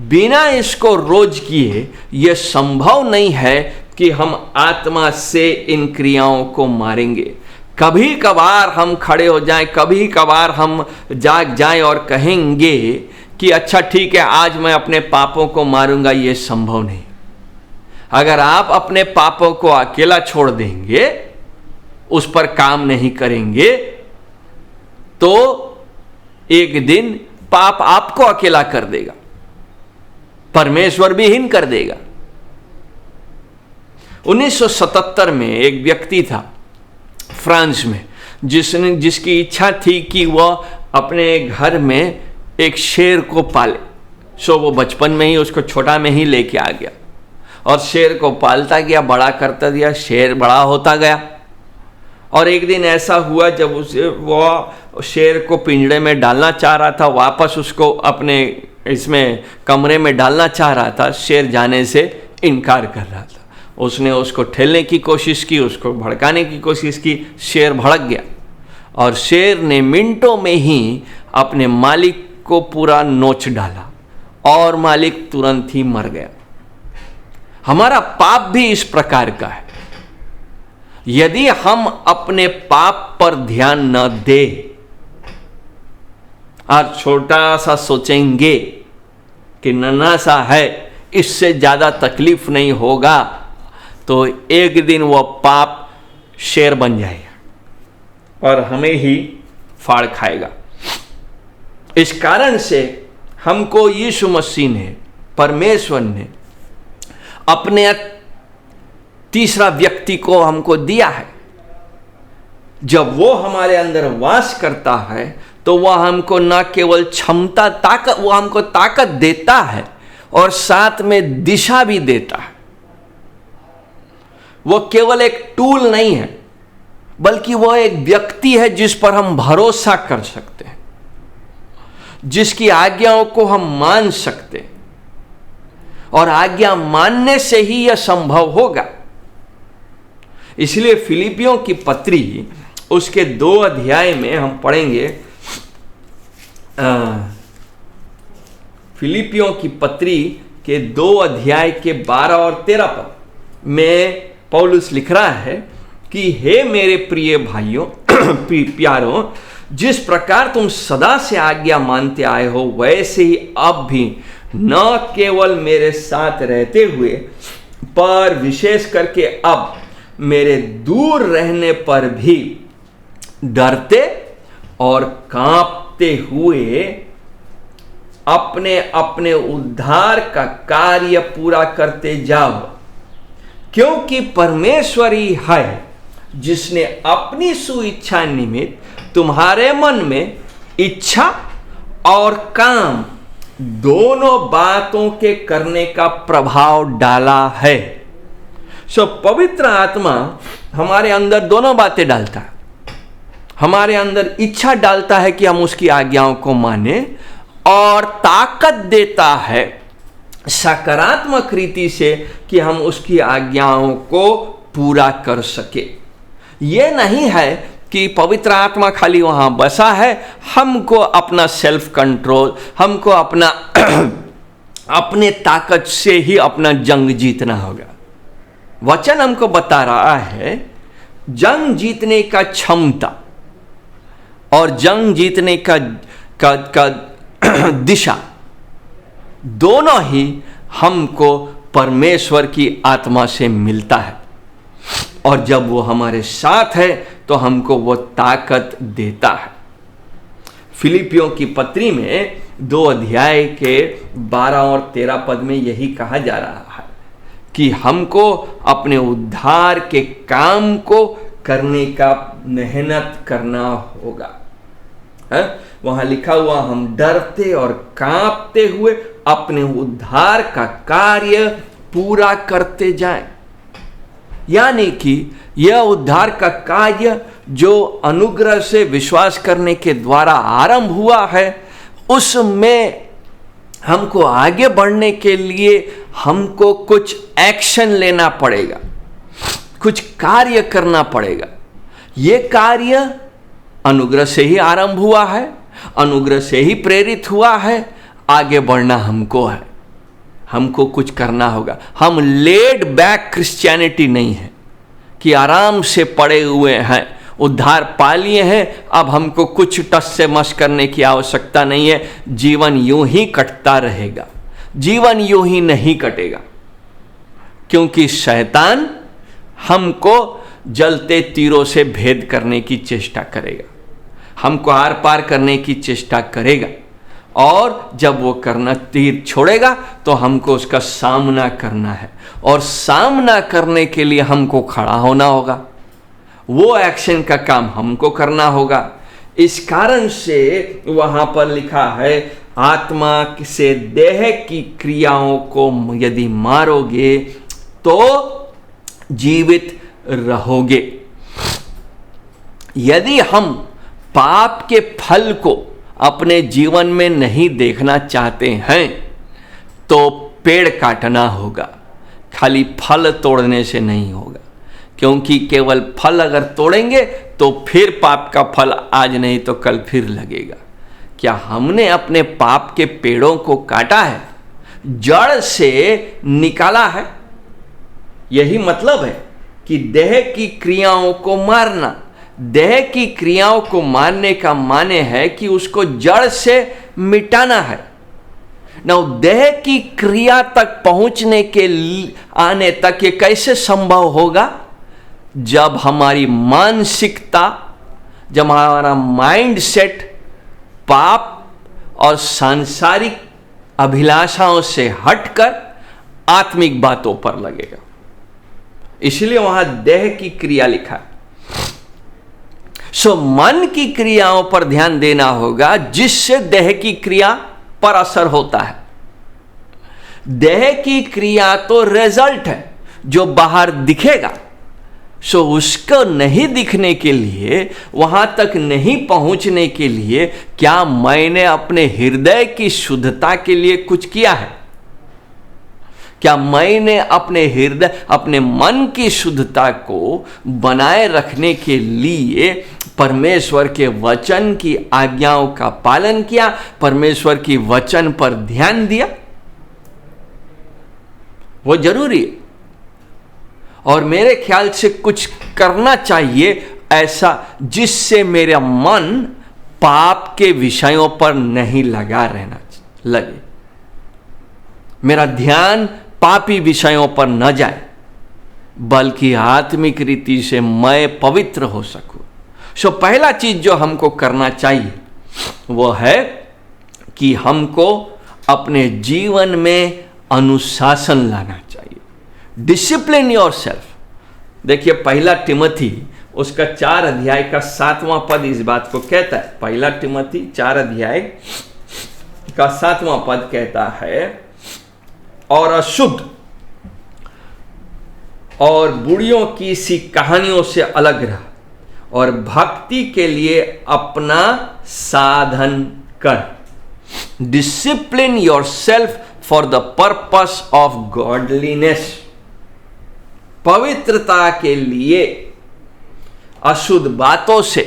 बिना इसको रोज किए यह संभव नहीं है कि हम आत्मा से इन क्रियाओं को मारेंगे। कभी कभार हम खड़े हो जाएं, कभी कभार हम जाग जाएं और कहेंगे कि अच्छा ठीक है, आज मैं अपने पापों को मारूंगा, यह संभव नहीं। अगर आप अपने पापों को अकेला छोड़ देंगे, उस पर काम नहीं करेंगे, तो एक दिन पाप आपको अकेला कर देगा, परमेश्वर भी हीन कर देगा। 1977 में एक व्यक्ति था फ्रांस में, जिसकी इच्छा थी कि वह अपने घर में एक शेर को पाले। सो वो बचपन में ही उसको छोटा में ही लेके आ गया और शेर को पालता गया, बड़ा करता गया, शेर बड़ा होता गया। और एक दिन ऐसा हुआ जब वो शेर को पिंजड़े में डालना चाह रहा था, वापस उसको अपने इसमें कमरे में डालना चाह रहा था, शेर जाने से इनकार कर रहा था। उसने उसको ठेलने की कोशिश की, उसको भड़काने की कोशिश की, शेर भड़क गया और शेर ने मिनटों में ही अपने मालिक को पूरा नोच डाला और मालिक तुरंत ही मर गया। हमारा पाप भी इस प्रकार का है। यदि हम अपने पाप पर ध्यान न दें और छोटा सा सोचेंगे कि नन्हा सा है, इससे ज्यादा तकलीफ नहीं होगा, तो एक दिन वह पाप शेर बन जाएगा और हमें ही फाड़ खाएगा। इस कारण से हमको यीशु मसीह ने, परमेश्वर ने अपने तीसरा व्यक्ति को हमको दिया है। जब वो हमारे अंदर वास करता है तो वह हमको न केवल क्षमता, ताकत, वो हमको ताकत देता है और साथ में दिशा भी देता है। वो केवल एक टूल नहीं है, बल्कि वह एक व्यक्ति है जिस पर हम भरोसा कर सकते हैं, जिसकी आज्ञाओं को हम मान सकते हैं और आज्ञा मानने से ही यह संभव होगा। इसलिए फिलिपियों की पत्री उसके 2 अध्याय में हम पढ़ेंगे। फिलिपियों की पत्री के 2 अध्याय के 12 और 13 पद में पौलुस लिख रहा है कि हे मेरे प्रिय भाइयों प्यारों, जिस प्रकार तुम सदा से आज्ञा मानते आए हो, वैसे ही अब भी न केवल मेरे साथ रहते हुए, पर विशेष करके अब मेरे दूर रहने पर भी डरते और कांपते हुए अपने अपने उद्धार का कार्य पूरा करते जाओ, क्योंकि परमेश्वर ही है जिसने अपनी सुइच्छा निमित्त तुम्हारे मन में इच्छा और काम दोनों बातों के करने का प्रभाव डाला है। पवित्र आत्मा हमारे अंदर दोनों बातें डालता है। हमारे अंदर इच्छा डालता है कि हम उसकी आज्ञाओं को माने, और ताकत देता है सकारात्मक रीति से कि हम उसकी आज्ञाओं को पूरा कर सके। यह नहीं है कि पवित्र आत्मा खाली वहां बसा है, हमको अपना सेल्फ कंट्रोल, हमको अपना अपने ताकत से ही अपना जंग जीतना होगा। वचन हमको बता रहा है जंग जीतने का क्षमता और जंग जीतने का दिशा, दोनों ही हमको परमेश्वर की आत्मा से मिलता है। और जब वो हमारे साथ है तो हमको वो ताकत देता है। फिलिपियों की पत्री में 2 अध्याय के 12 और 13 पद में यही कहा जा रहा है कि हमको अपने उद्धार के काम को करने का मेहनत करना होगा। वहां लिखा हुआ, हम डरते और कांपते हुए अपने उद्धार का कार्य पूरा करते जाएं। यानी कि यह उद्धार का कार्य जो अनुग्रह से विश्वास करने के द्वारा आरंभ हुआ है, उसमें हमको आगे बढ़ने के लिए हमको कुछ एक्शन लेना पड़ेगा, कुछ कार्य करना पड़ेगा। यह कार्य अनुग्रह से ही आरंभ हुआ है, अनुग्रह से ही प्रेरित हुआ है, आगे बढ़ना हमको है, हमको कुछ करना होगा। हम लेड बैक क्रिश्चियनिटी नहीं है कि आराम से पड़े हुए हैं, उद्धार पा लिए हैं, अब हमको कुछ टस से मस करने की आवश्यकता नहीं है, जीवन यूं ही कटता रहेगा। जीवन यूं ही नहीं कटेगा, क्योंकि शैतान हमको जलते तीरों से भेद करने की चेष्टा करेगा, हमको आर पार करने की चेष्टा करेगा। और जब वो करना तीर छोड़ेगा तो हमको उसका सामना करना है, और सामना करने के लिए हमको खड़ा होना होगा, वो एक्शन का काम हमको करना होगा। इस कारण से वहां पर लिखा है, आत्मा से देह की क्रियाओं को यदि मारोगे तो जीवित रहोगे। यदि हम पाप के फल को अपने जीवन में नहीं देखना चाहते हैं तो पेड़ काटना होगा, खाली फल तोड़ने से नहीं होगा। क्योंकि केवल फल अगर तोड़ेंगे तो फिर पाप का फल आज नहीं तो कल फिर लगेगा। क्या हमने अपने पाप के पेड़ों को काटा है, जड़ से निकाला है? यही मतलब है कि देह की क्रियाओं को मारना। देह की क्रियाओं को मारने का माने है कि उसको जड़ से मिटाना है। ना देह की क्रिया तक पहुंचने के आने तक ये कैसे संभव होगा? जब हमारी मानसिकता, जब हमारा माइंड सेट पाप और सांसारिक अभिलाषाओं से हटकर आत्मिक बातों पर लगेगा। इसलिए वहां देह की क्रिया लिखा है। मन की क्रियाओं पर ध्यान देना होगा, जिससे देह की क्रिया पर असर होता है। देह की क्रिया तो रिजल्ट है जो बाहर दिखेगा। उसको नहीं दिखने के लिए, वहां तक नहीं पहुंचने के लिए, क्या मैंने अपने हृदय की शुद्धता के लिए कुछ किया है? क्या मैंने अपने हृदय, अपने मन की शुद्धता को बनाए रखने के लिए परमेश्वर के वचन की आज्ञाओं का पालन किया, परमेश्वर की वचन पर ध्यान दिया? वो जरूरी है। और मेरे ख्याल से कुछ करना चाहिए ऐसा जिससे मेरा मन पाप के विषयों पर नहीं लगा रहना लगे, मेरा ध्यान पापी विषयों पर न जाए, बल्कि आत्मिक रीति से मैं पवित्र हो सकूं। पहला चीज जो हमको करना चाहिए वो है कि हमको अपने जीवन में अनुशासन लाना चाहिए। Discipline yourself. देखिए, 1 तिमोथी उसका 4 अध्याय का 7वां पद इस बात को कहता है। 1 तिमोथी 4 अध्याय का 7वां पद कहता है, और अशुद्ध और बुढ़ियों की सी कहानियों से अलग रह और भक्ति के लिए अपना साधन कर। Discipline yourself for the purpose of godliness. पवित्रता के लिए अशुद्ध बातों से,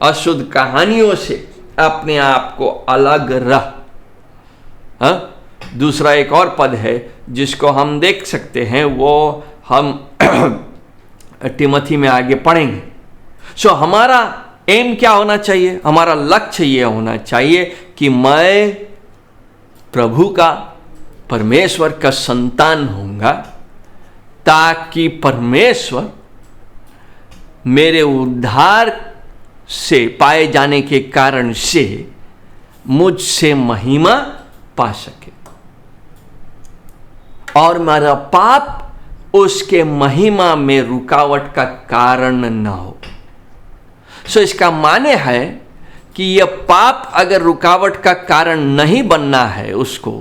अशुद्ध कहानियों से अपने आप को अलग रह। दूसरा एक और पद है जिसको हम देख सकते हैं, वो हम तिमोथी में आगे पढ़ेंगे। हमारा एम क्या होना चाहिए? हमारा लक्ष्य यह होना चाहिए कि मैं प्रभु का, परमेश्वर का संतान होऊंगा, ताकि परमेश्वर मेरे उद्धार से पाए जाने के कारण से मुझसे महिमा पा सके और मेरा पाप उसके महिमा में रुकावट का कारण न हो। इसका माने है कि यह पाप अगर रुकावट का कारण नहीं बनना है उसको,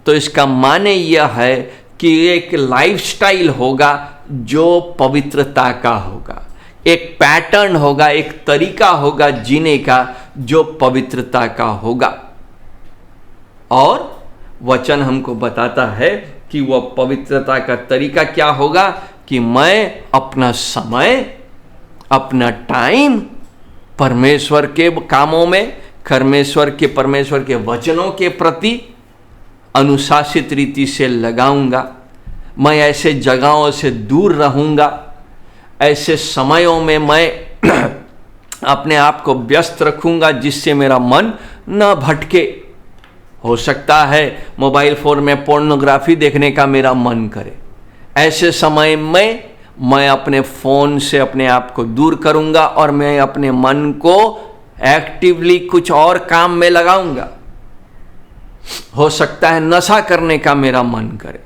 तो इसका माने यह है कि एक लाइफस्टाइल होगा जो पवित्रता का होगा, एक पैटर्न होगा, एक तरीका होगा जीने का जो पवित्रता का होगा। और वचन हमको बताता है कि वह पवित्रता का तरीका क्या होगा कि मैं अपना समय, अपना टाइम परमेश्वर के कामों में, परमेश्वर के वचनों के प्रति अनुशासित रीति से लगाऊंगा। मैं ऐसे जगहों से दूर रहूंगा, ऐसे समयों में मैं अपने आप को व्यस्त रखूंगा जिससे मेरा मन न भटके। हो सकता है मोबाइल फोन में पोर्नोग्राफी देखने का मेरा मन करे, ऐसे समय में मैं अपने फ़ोन से अपने आप को दूर करूंगा और मैं अपने मन को एक्टिवली कुछ और काम में लगाऊंगा। हो सकता है नशा करने का मेरा मन करे,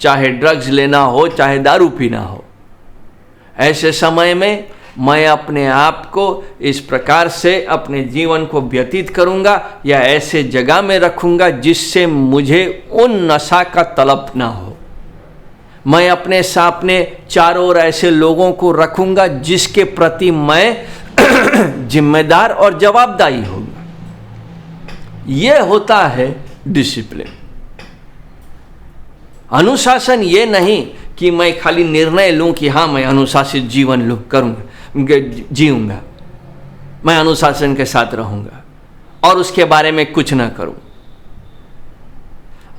चाहे ड्रग्स लेना हो, चाहे दारू पीना हो। ऐसे समय में मैं अपने आप को इस प्रकार से अपने जीवन को व्यतीत करूंगा या ऐसे जगह में रखूंगा जिससे मुझे उन नशा का तलब ना हो। मैं अपने सामने चारों ओर ऐसे लोगों को रखूंगा जिसके प्रति मैं जिम्मेदार और जवाबदारी होगा। यह होता है डिसिप्लिन। अनुशासन ये नहीं कि मैं खाली निर्णय लूं कि हाँ मैं अनुशासित जीवन जीऊंगा, मैं अनुशासन के साथ रहूंगा और उसके बारे में कुछ ना करूं।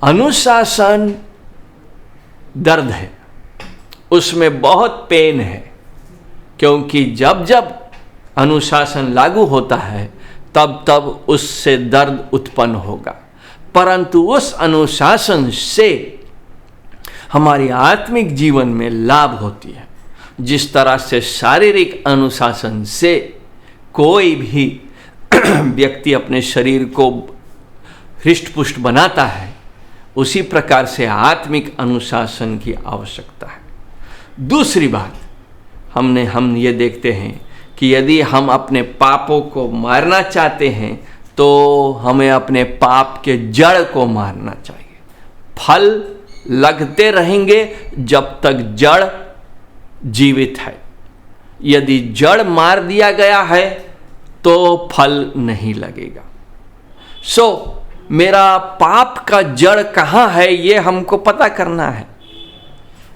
अनुशासन दर्द है, उसमें बहुत पेन है, क्योंकि जब जब अनुशासन लागू होता है तब तब उससे दर्द उत्पन्न होगा, परंतु उस अनुशासन से हमारी आत्मिक जीवन में लाभ होती है। जिस तरह से शारीरिक अनुशासन से कोई भी व्यक्ति अपने शरीर को हृष्ट-पुष्ट बनाता है, उसी प्रकार से आत्मिक अनुशासन की आवश्यकता है। दूसरी बात हम ये देखते हैं कि यदि हम अपने पापों को मारना चाहते हैं तो हमें अपने पाप के जड़ को मारना चाहिए। फल लगते रहेंगे जब तक जड़ जीवित है। यदि जड़ मार दिया गया है तो फल नहीं लगेगा। मेरा पाप का जड़ कहाँ है ये हमको पता करना है।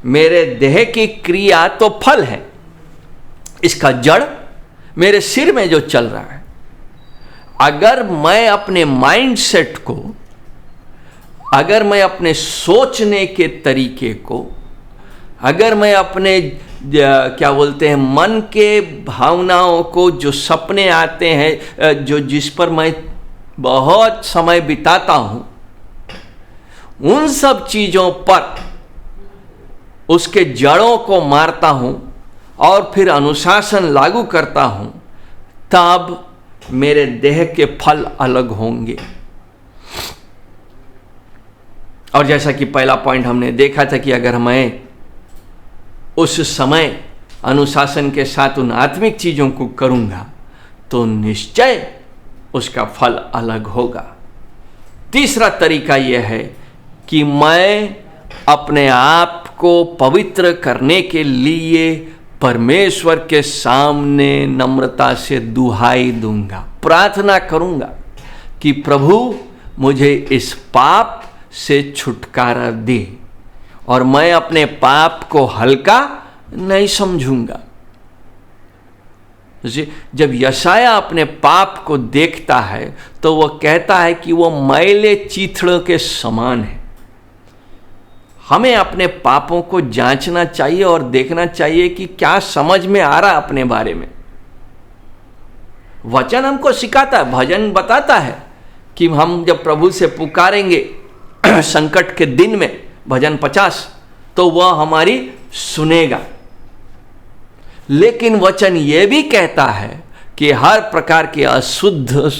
मेरे देह की क्रिया तो फल है, इसका जड़ मेरे सिर में जो चल रहा है। अगर मैं अपने माइंड सेट को, अगर मैं अपने सोचने के तरीके को, अगर मैं अपने क्या बोलते हैं मन के भावनाओं को, जो सपने आते हैं, जिस पर मैं बहुत समय बिताता हूं, उन सब चीजों पर उसके जड़ों को मारता हूं और फिर अनुशासन लागू करता हूं, तब मेरे देह के फल अलग होंगे। और जैसा कि पहला पॉइंट हमने देखा था कि अगर मैं उस समय अनुशासन के साथ उन आत्मिक चीजों को करूंगा तो निश्चय उसका फल अलग होगा। तीसरा तरीका यह है कि मैं अपने आप को पवित्र करने के लिए परमेश्वर के सामने नम्रता से दुहाई दूंगा, प्रार्थना करूंगा कि प्रभु मुझे इस पाप से छुटकारा दे, और मैं अपने पाप को हल्का नहीं समझूंगा। जब यशाया अपने पाप को देखता है तो वह कहता है कि वह मैले चीथड़ों के समान है। हमें अपने पापों को जांचना चाहिए और देखना चाहिए कि क्या समझ में आ रहा अपने बारे में। वचन हमको सिखाता है, भजन बताता है कि हम जब प्रभु से पुकारेंगे संकट के दिन में, भजन 50, तो वह हमारी सुनेगा। लेकिन वचन यह भी कहता है कि हर प्रकार के अशुद्ध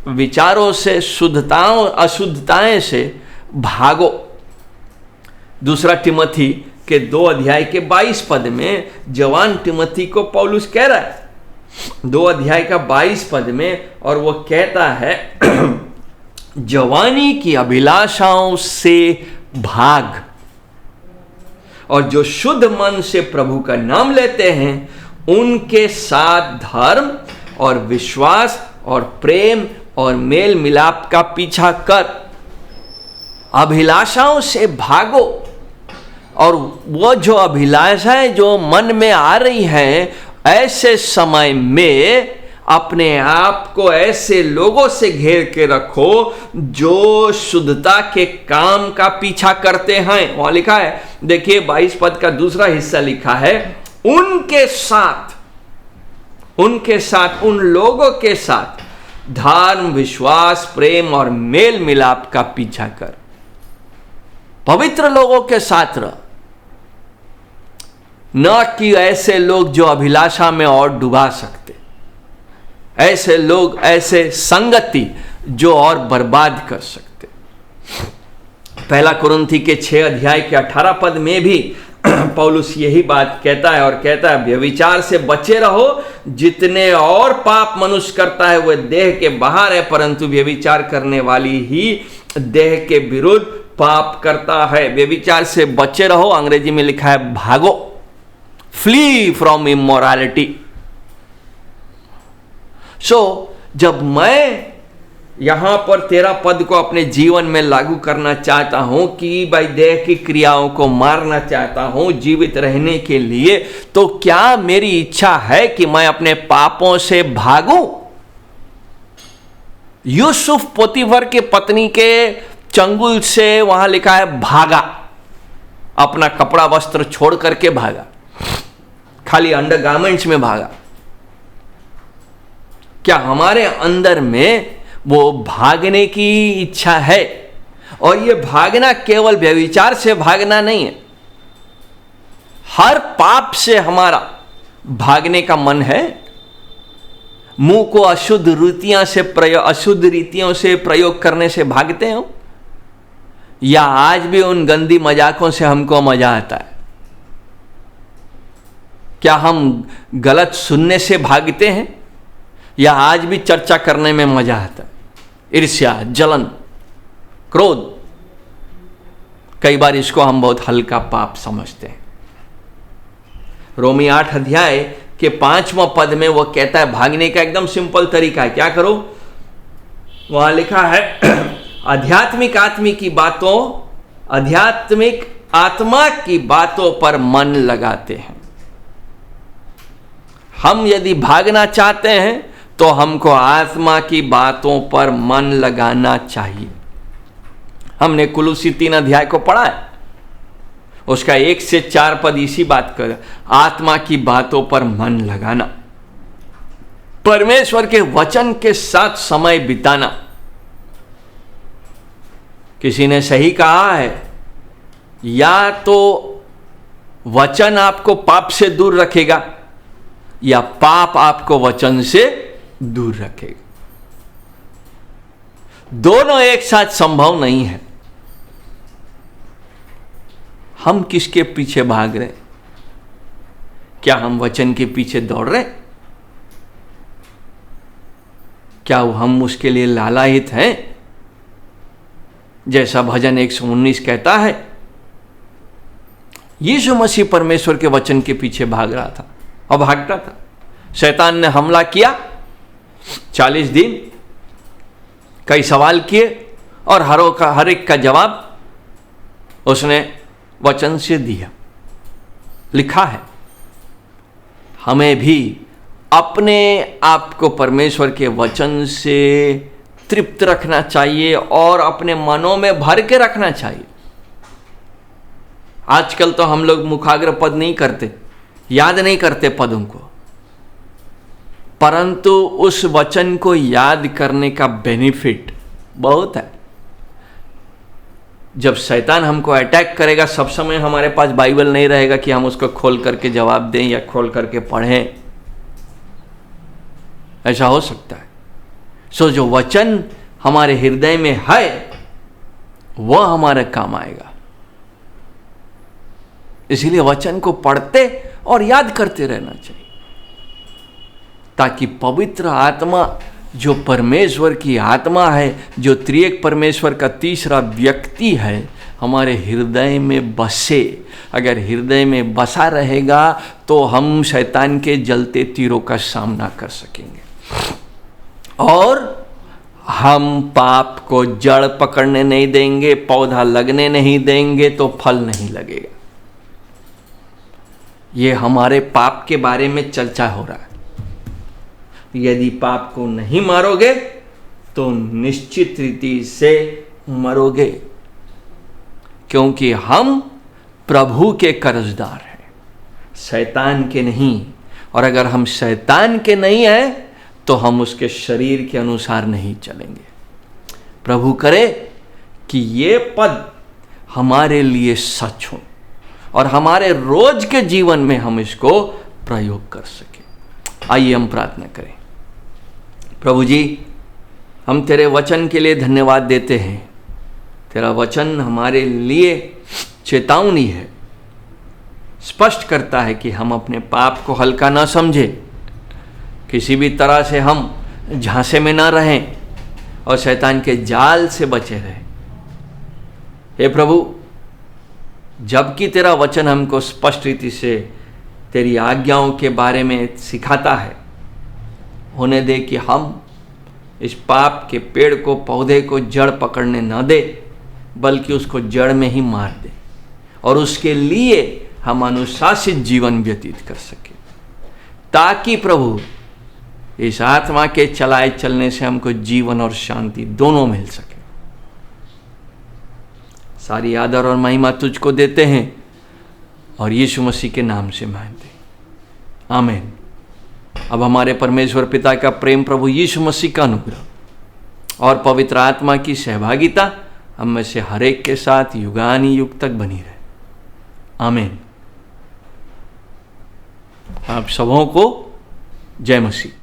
विचारों से, अशुद्धताएं से भागो। दूसरा तिमोथी के 2 अध्याय के 22 पद में जवान तिमोथी को पौलुस कह रहा है, 2 अध्याय का 22 पद में, और वो कहता है जवानी की अभिलाषाओं से भाग, और जो शुद्ध मन से प्रभु का नाम लेते हैं उनके साथ धर्म और विश्वास और प्रेम और मेल मिलाप का पीछा कर। अभिलाषाओं से भागो। और वो जो अभिलाषाएं जो मन में आ रही हैं, ऐसे समय में अपने आप को ऐसे लोगों से घेर के रखो जो शुद्धता के काम का पीछा करते हैं। वहां लिखा है, देखिए 22 पद का दूसरा हिस्सा लिखा है, उनके साथ, उन लोगों के साथ धर्म, विश्वास, प्रेम और मेल मिलाप का पीछा कर। पवित्र लोगों के साथ रह, न कि ऐसे लोग जो अभिलाषा में और डुबा सकते, ऐसे लोग, ऐसे संगति जो और बर्बाद कर सकते। 1 कुरिन्थी के 6 अध्याय के 18 पद में भी पौलुस यही बात कहता है, और कहता है व्यभिचार से बचे रहो। जितने और पाप मनुष्य करता है वह देह के बाहर है, परंतु व्यभिचार करने वाली ही देह के विरुद्ध पाप करता है। व्यभिचार से बचे रहो, अंग्रेजी में लिखा है भागो, फ्ली फ्रॉम इमोरालिटी। जब मैं यहां पर 13 पद को अपने जीवन में लागू करना चाहता हूं कि भाई देह की क्रियाओं को मारना चाहता हूं जीवित रहने के लिए, तो क्या मेरी इच्छा है कि मैं अपने पापों से भागूं? यूसुफ पोतीफर के पत्नी के चंगुल से, वहां लिखा है भागा, अपना कपड़ा वस्त्र छोड़ करके भागा, खाली अंडरगारमेंट्स में भागा। क्या हमारे अंदर में वो भागने की इच्छा है? और ये भागना केवल व्यभिचार से भागना नहीं है, हर पाप से हमारा भागने का मन है। मुंह को अशुद्ध रीतियों से प्रयोग करने से भागते हो, या आज भी उन गंदी मजाकों से हमको मजा आता है? क्या हम गलत सुनने से भागते हैं, या आज भी चर्चा करने में मजा आता है? ईर्ष्या, जलन, क्रोध, कई बार इसको हम बहुत हल्का पाप समझते हैं। रोमी 8 अध्याय के 5वां पद में वो कहता है भागने का एकदम सिंपल तरीका है, क्या करो? वहां लिखा है आध्यात्मिक आत्मा की बातों पर मन लगाते हैं। हम यदि भागना चाहते हैं तो हमको आत्मा की बातों पर मन लगाना चाहिए। हमने कुलुसी 3 अध्याय को पढ़ा है, उसका 1 से 4 पद इसी बात कर, आत्मा की बातों पर मन लगाना, परमेश्वर के वचन के साथ समय बिताना। किसी ने सही कहा है, या तो वचन आपको पाप से दूर रखेगा, या पाप आपको वचन से दूर रखेगा। दोनों एक साथ संभव नहीं है। हम किसके पीछे भाग रहे? क्या हम वचन के पीछे दौड़ रहे? क्या हम उसके लिए लालायित हैं? जैसा भजन 119 कहता है, यीशु मसीह परमेश्वर के वचन के पीछे भाग रहा था और भागता था। शैतान ने हमला किया, 40 दिन कई सवाल किए, और हर एक का जवाब उसने वचन से दिया। लिखा है हमें भी अपने आप को परमेश्वर के वचन से तृप्त रखना चाहिए और अपने मनों में भर के रखना चाहिए। आजकल तो हम लोग मुखाग्र पद नहीं करते, याद नहीं करते पदों को। परंतु उस वचन को याद करने का बेनिफिट बहुत है। जब शैतान हमको अटैक करेगा, सब समय हमारे पास बाइबल नहीं रहेगा कि हम उसको खोल करके जवाब दें या खोल करके पढ़ें, ऐसा हो सकता है। सो जो वचन हमारे हृदय में है वह हमारे काम आएगा। इसीलिए वचन को पढ़ते और याद करते रहना चाहिए, ताकि पवित्र आत्मा जो परमेश्वर की आत्मा है, जो त्रिएक परमेश्वर का तीसरा व्यक्ति है, हमारे हृदय में बसे। अगर हृदय में बसा रहेगा तो हम शैतान के जलते तीरों का सामना कर सकेंगे और हम पाप को जड़ पकड़ने नहीं देंगे, पौधा लगने नहीं देंगे तो फल नहीं लगेगा। ये हमारे पाप के बारे में चर्चा हो रहा है। यदि पाप को नहीं मारोगे तो निश्चित रीति से मरोगे, क्योंकि हम प्रभु के कर्जदार हैं, शैतान के नहीं। और अगर हम शैतान के नहीं हैं तो हम उसके शरीर के अनुसार नहीं चलेंगे। प्रभु करे कि ये पद हमारे लिए सच हो और हमारे रोज के जीवन में हम इसको प्रयोग कर सकें। आइए हम प्रार्थना करें। प्रभु जी, हम तेरे वचन के लिए धन्यवाद देते हैं। तेरा वचन हमारे लिए चेतावनी है, स्पष्ट करता है कि हम अपने पाप को हल्का ना समझें, किसी भी तरह से हम झांसे में ना रहें और शैतान के जाल से बचे रहें। हे प्रभु, जबकि तेरा वचन हमको स्पष्ट रीति से तेरी आज्ञाओं के बारे में सिखाता है, होने दे कि हम इस पाप के पेड़ को, पौधे को जड़ पकड़ने न दे, बल्कि उसको जड़ में ही मार दे और उसके लिए हम अनुशासित जीवन व्यतीत कर सके, ताकि प्रभु इस आत्मा के चलाए चलने से हमको जीवन और शांति दोनों मिल सके। सारी आदर और महिमा तुझको देते हैं और यीशु मसीह के नाम से मांगते हैं, आमीन। अब हमारे परमेश्वर पिता का प्रेम, प्रभु यीशु मसीह का अनुग्रह और पवित्र आत्मा की सहभागिता हम में से हर एक के साथ युगानुयुग तक बनी रहे, आमीन। आप सबों को जय मसीह।